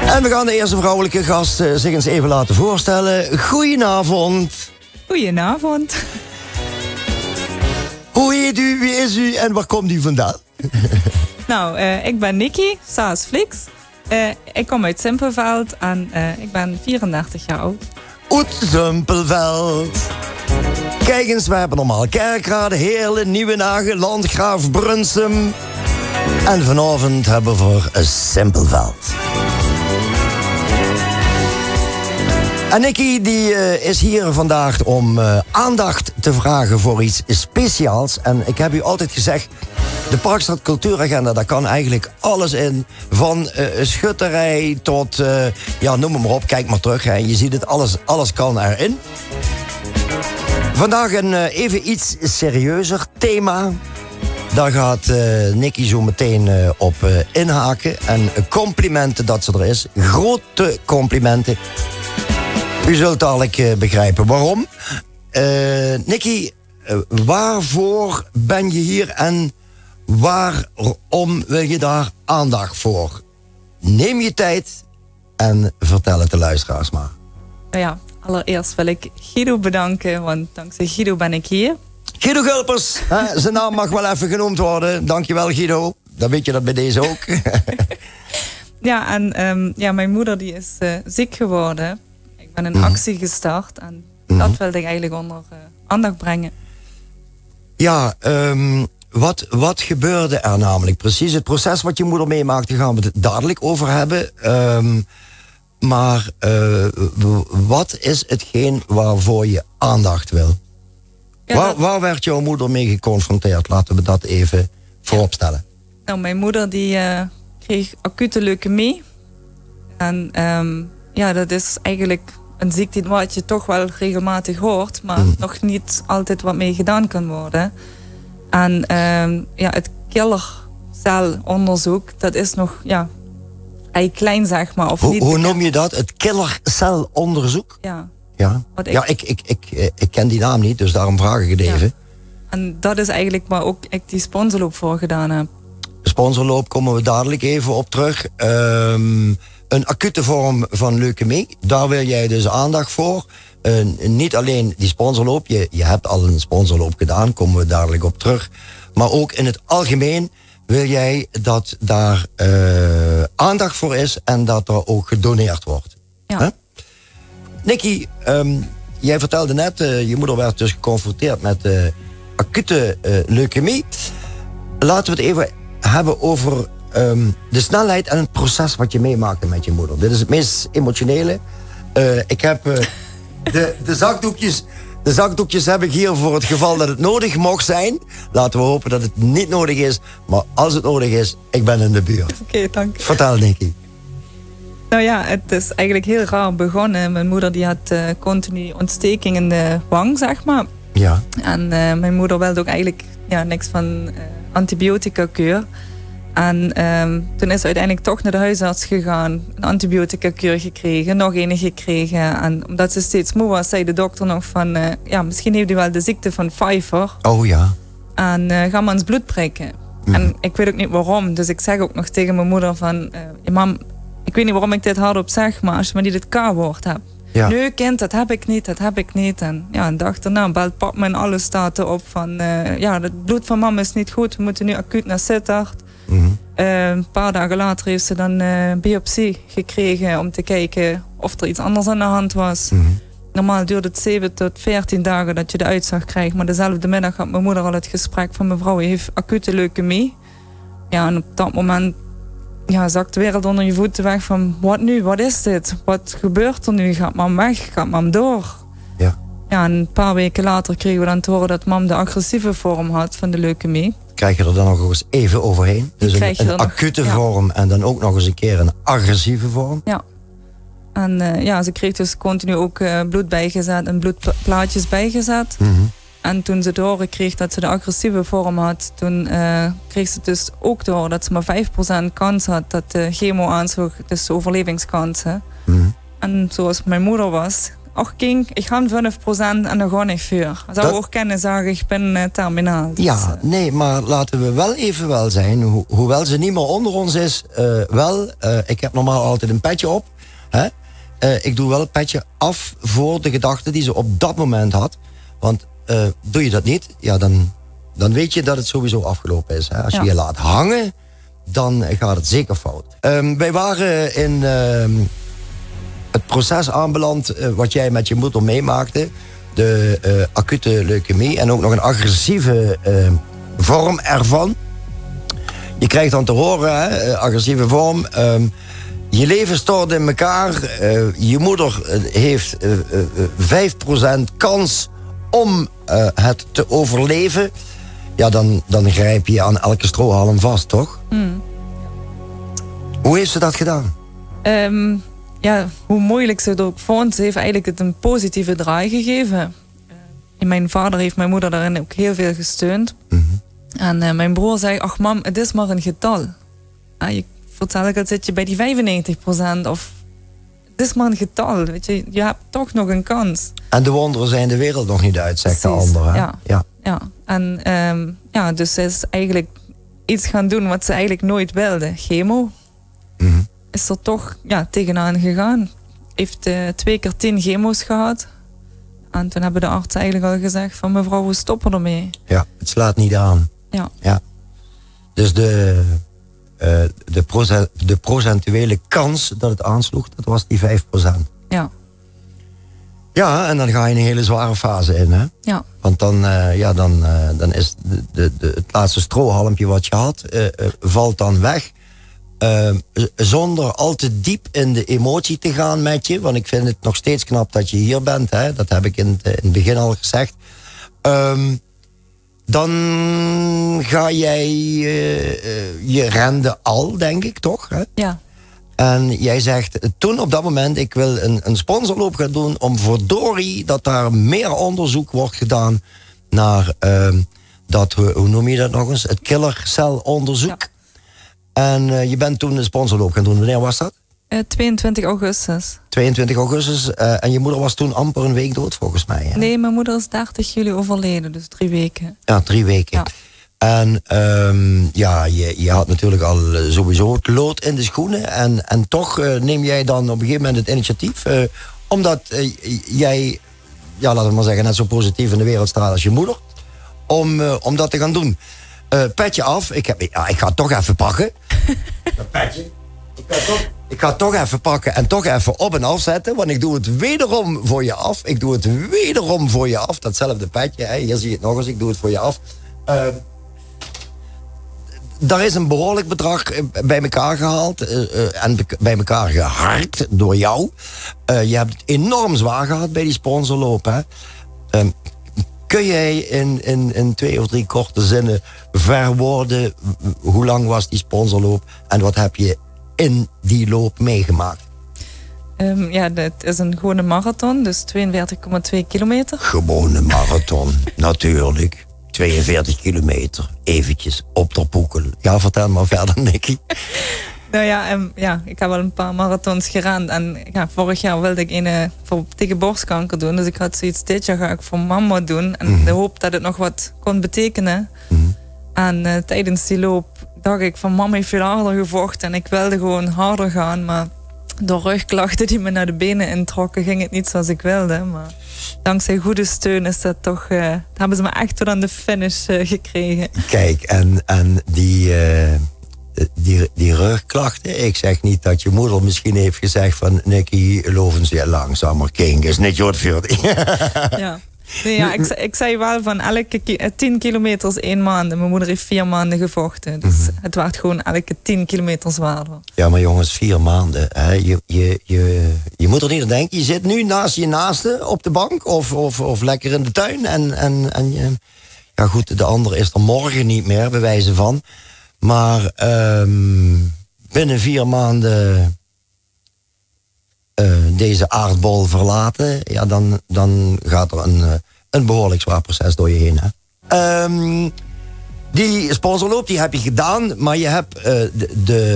En we gaan de eerste vrouwelijke gast zich eens even laten voorstellen. Goedenavond. Goedenavond. Hoe heet u, wie is u en waar komt u vandaan? Nou, ik ben Nikki, Saas-Flix. Ik kom uit Simpelveld en ik ben 34 jaar oud. Uit Simpelveld. Kijk eens, we hebben normaal Kerkrade, Heerlen, Nieuwenagen, Landgraaf, Brunsum. En vanavond hebben we voor Simpelveld. En Nikki die is hier vandaag om aandacht te vragen voor iets speciaals. En ik heb u altijd gezegd, de Parkstad Cultuuragenda, daar kan eigenlijk alles in. Van schutterij tot, ja, noem maar op, kijk maar terug. Hè. Je ziet het, alles kan erin. Vandaag een even iets serieuzer thema. Daar gaat Nikki zo meteen op inhaken. En complimenten dat ze er is. Grote complimenten. U zult dadelijk begrijpen waarom. Nikki, waarvoor ben je hier en waarom wil je daar aandacht voor? Neem je tijd en vertel het de luisteraars maar. Nou ja, allereerst wil ik Guido bedanken, want dankzij Guido ben ik hier. Guido Gulpers, hè, zijn naam mag wel even genoemd worden. Dankjewel Guido, dan weet je dat bij deze ook. Ja, en ja, mijn moeder die is ziek geworden. Ik ben een actie gestart en dat wilde ik eigenlijk onder aandacht brengen. Ja, wat gebeurde er namelijk precies? Het proces wat je moeder meemaakt, daar gaan we het dadelijk over hebben. Maar wat is hetgeen waarvoor je aandacht wil? Ja, waar werd jouw moeder mee geconfronteerd? Laten we dat even vooropstellen. Nou, mijn moeder die kreeg acute leukemie. En ja, dat is eigenlijk een ziekte wat je toch wel regelmatig hoort, maar nog niet altijd wat mee gedaan kan worden. En ja, het killercelonderzoek, dat is nog ja, eigenlijk klein, zeg maar. Of niet hoe noem je dat? Het killercelonderzoek? Ja. Ja, ik ken die naam niet, dus daarom vraag ik het even. Ja. En dat is eigenlijk waar ook ik die sponsorloop voor gedaan heb. De sponsorloop komen we dadelijk even op terug. Een acute vorm van leukemie, daar wil jij dus aandacht voor. Niet alleen die sponsorloop, je hebt al een sponsorloop gedaan, komen we dadelijk op terug. Maar ook in het algemeen wil jij dat daar aandacht voor is en dat er ook gedoneerd wordt. Ja. Huh? Nikki, jij vertelde net, je moeder werd dus geconfronteerd met acute leukemie. Laten we het even hebben over de snelheid en het proces wat je meemaakte met je moeder. Dit is het meest emotionele. Ik heb de zakdoekjes heb ik hier voor het geval dat het nodig mocht zijn. Laten we hopen dat het niet nodig is. Maar als het nodig is, ik ben in de buurt. Oké, dank. Vertel, Nikki. Nou ja, het is eigenlijk heel raar begonnen. Mijn moeder die had continu ontsteking in de wang, zeg maar. Ja. En mijn moeder wilde ook eigenlijk ja, niks van antibiotica-kuur. En toen is ze uiteindelijk toch naar de huisarts gegaan. Een antibiotica-kuur gekregen, nog een gekregen. En omdat ze steeds moe was, zei de dokter nog van... ja, misschien heeft u wel de ziekte van Pfeiffer. Oh ja. En ga maar eens bloed prikken. En ik weet ook niet waarom. Dus ik zeg ook nog tegen mijn moeder van... mam, ik weet niet waarom ik dit hardop zeg, maar als je maar niet het K-woord hebt. Ja. Nee, kind, dat heb ik niet. En ja, een dag daarna belt pap me en alle staten op van... ja, het bloed van mama is niet goed, we moeten nu acuut naar Sittard. Een paar dagen later heeft ze dan biopsie gekregen om te kijken of er iets anders aan de hand was. Normaal duurt het 7 tot 14 dagen dat je de uitslag krijgt. Maar dezelfde middag had mijn moeder al het gesprek van mevrouw, je heeft acute leukemie. Ja, en op dat moment ja, zakt de wereld onder je voeten weg van wat nu, wat is dit? Wat gebeurt er nu? Gaat mam weg? Gaat mam door? Ja. Ja, en een paar weken later kregen we dan te horen dat mam de agressieve vorm had van de leukemie. Krijg je er dan nog eens even overheen? Dus een acute vorm en dan ook nog eens een keer een agressieve vorm? Ja. En ja, ze kreeg dus continu ook bloed bijgezet en bloedplaatjes bijgezet. En toen ze te horen kreeg dat ze de agressieve vorm had, toen kreeg ze dus ook te horen dat ze maar 5% kans had dat de chemo aansloeg, dus de overlevingskansen. En zoals mijn moeder was, ach King, ik ga 5% en dan ga ik voor. Zou ook kunnen zeggen, ik ben terminaal. Dus, ja, nee, maar laten we wel even wel zijn. Hoewel ze niet meer onder ons is, ik heb normaal altijd een petje op. Hè? Ik doe wel het petje af voor de gedachte die ze op dat moment had. Want doe je dat niet, ja, dan weet je dat het sowieso afgelopen is. Hè? Als je je laat hangen, dan gaat het zeker fout. Wij waren in het proces aanbeland wat jij met je moeder meemaakte. De acute leukemie en ook nog een agressieve vorm ervan. Je krijgt dan te horen, hè, agressieve vorm. Je leven stort in elkaar. Je moeder heeft 5% kans om het te overleven. Ja, dan grijp je aan elke strohalm vast, toch? Mm. Hoe heeft ze dat gedaan? Ja, hoe moeilijk ze het ook vond, ze heeft eigenlijk het een positieve draai gegeven. Mijn vader heeft mijn moeder daarin ook heel veel gesteund. Mm-hmm. En mijn broer zei, ach mam, het is maar een getal. Je vertel ik, dat zit je bij die 95%. Of het is maar een getal, weet je. Je hebt toch nog een kans. En de wonderen zijn de wereld nog niet uit, zegt precies, de ander. Hè? Ja. En dus ze is eigenlijk iets gaan doen wat ze eigenlijk nooit wilde. Chemo. Mm-hmm. Is er toch tegenaan gegaan. Heeft 2 keer 10 chemo's gehad. En toen hebben de artsen eigenlijk al gezegd van mevrouw, we stoppen ermee. Ja, het slaat niet aan. Ja. Dus de procentuele kans dat het aansloeg, dat was die 5%. Ja. Ja, en dan ga je een hele zware fase in, hè? Ja. Want dan is het laatste strohalmpje wat je had, valt dan weg. Zonder al te diep in de emotie te gaan met je. Want ik vind het nog steeds knap dat je hier bent. Hè? Dat heb ik in het begin al gezegd. Dan ga jij... je rende al, denk ik, toch? Hè? Ja. En jij zegt toen op dat moment, ik wil een sponsorloop gaan doen om verdorie dat daar meer onderzoek wordt gedaan naar dat, hoe noem je dat nog eens? Het killercelonderzoek. Ja. En je bent toen een sponsorloop gaan doen. Wanneer was dat? 22 augustus. 22 augustus. En je moeder was toen amper een week dood, volgens mij. Hè? Nee, mijn moeder is 30 juli overleden, dus 3 weken. Ja, 3 weken. Ja. En je had natuurlijk al sowieso het lood in de schoenen. En toch neem jij dan op een gegeven moment het initiatief. Omdat jij, laten we maar zeggen, net zo positief in de wereld staat als je moeder. Om dat te gaan doen. Petje af. Ik ga het toch even pakken. Dat petje. Ik ga het toch even pakken en toch even op en afzetten. Want ik doe het wederom voor je af. Datzelfde petje. Hè. Hier zie je het nog eens. Ik doe het voor je af. Daar is een behoorlijk bedrag bij elkaar gehaald. En bij elkaar geharkt door jou. Je hebt het enorm zwaar gehad bij die sponsorloop. Hè. Kun jij in 2 of 3 korte zinnen verwoorden hoe lang was die sponsorloop en wat heb je in die loop meegemaakt? Het is een gewone marathon, dus 42,2 kilometer. Gewone marathon, natuurlijk. 42 kilometer, eventjes op de poekel. Ja, vertel maar verder, Nicky. Ik heb wel een paar marathons gerend. En vorig jaar wilde ik een tegen borstkanker doen. Dus ik had zoiets, dit jaar ga ik voor mama doen. En de hoop dat het nog wat kon betekenen. Mm-hmm. En tijdens die loop dacht ik van mama heeft veel harder gevochten. En ik wilde gewoon harder gaan. Maar door rugklachten die me naar de benen introkken, ging het niet zoals ik wilde. Maar dankzij goede steun is dat toch... hebben ze me echt tot aan de finish gekregen. Kijk, en die rugklachten. Ik zeg niet dat je moeder misschien heeft gezegd van Nicky, loven ze langzamer, King, is niet jouw vuur. Ja. Nee, ik zei wel van elke 10 kilometer is 1 maand. En mijn moeder heeft 4 maanden gevochten. Dus het werd gewoon elke 10 kilometer zwaarder. Ja, maar jongens, 4 maanden. Hè? Je moet er niet aan denken. Je zit nu naast je naaste op de bank of lekker in de tuin. En ja goed, de andere is er morgen niet meer, bij wijze van. Maar binnen 4 maanden deze aardbol verlaten, ja, dan gaat er een behoorlijk zwaar proces door je heen. Hè? Die sponsorloop die heb je gedaan, maar je hebt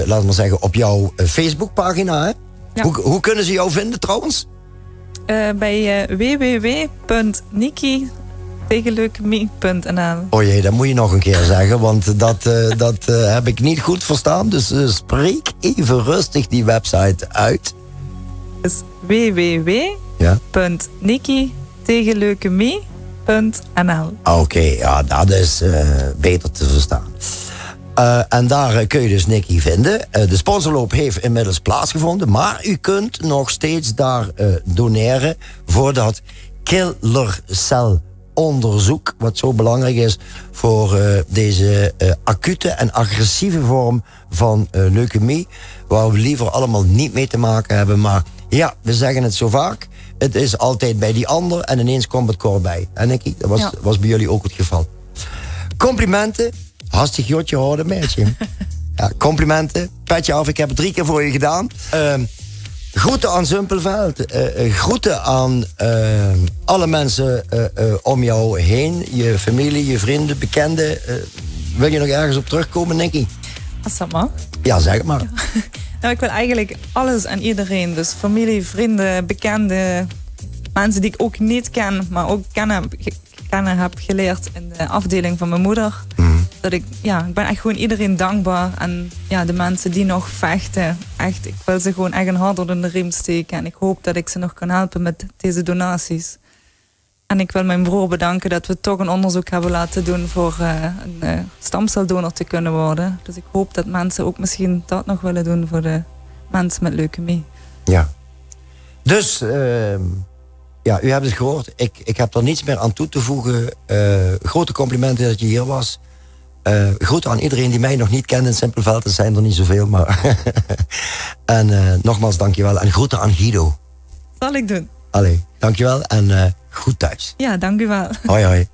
laten we zeggen, op jouw Facebookpagina. Hè? Ja. Hoe kunnen ze jou vinden trouwens? bij www.nikki-tegenleukemie.nl. Oh jee, dat moet je nog een keer zeggen, want dat heb ik niet goed verstaan. Dus spreek even rustig die website uit. Dus www.nikki-tegenleukemie.nl. Oké, ja, dat is beter te verstaan. En daar kun je dus Nikki vinden. De sponsorloop heeft inmiddels plaatsgevonden, maar u kunt nog steeds daar doneren voor dat killercelonderzoek, wat zo belangrijk is voor deze acute en agressieve vorm van leukemie, waar we liever allemaal niet mee te maken hebben. Maar ja, we zeggen het zo vaak, het is altijd bij die ander en ineens komt het kort bij. En Nikki, dat was bij jullie ook het geval. Complimenten. Hartstikke goed, je hoorde meisje. Ja, complimenten. Petje af, ik heb het 3 keer voor je gedaan. Groeten aan Zumpelveld. Groeten aan alle mensen om jou heen. Je familie, je vrienden, bekenden. Wil je nog ergens op terugkomen, Nikki? Als dat mag. Ja, zeg het maar. Ja. Nou, ik wil eigenlijk alles en iedereen. Dus familie, vrienden, bekenden. Mensen die ik ook niet ken, maar ook kennen heb geleerd in de afdeling van mijn moeder. Dat ik ben echt gewoon iedereen dankbaar. En ja, de mensen die nog vechten, echt, ik wil ze gewoon echt een hart onder de riem steken. En ik hoop dat ik ze nog kan helpen met deze donaties. En ik wil mijn broer bedanken dat we toch een onderzoek hebben laten doen voor een stamceldonor te kunnen worden. Dus ik hoop dat mensen ook misschien dat nog willen doen voor de mensen met leukemie. Ja. Dus ja, u hebt het gehoord. Ik heb er niets meer aan toe te voegen. Grote complimenten dat je hier was. Groeten aan iedereen die mij nog niet kent in Simpelveld. Er zijn er niet zoveel, maar... En nogmaals, dankjewel. En groeten aan Guido. Zal ik doen. Allee, dankjewel en goed thuis. Ja, dank u wel. Hoi, hoi.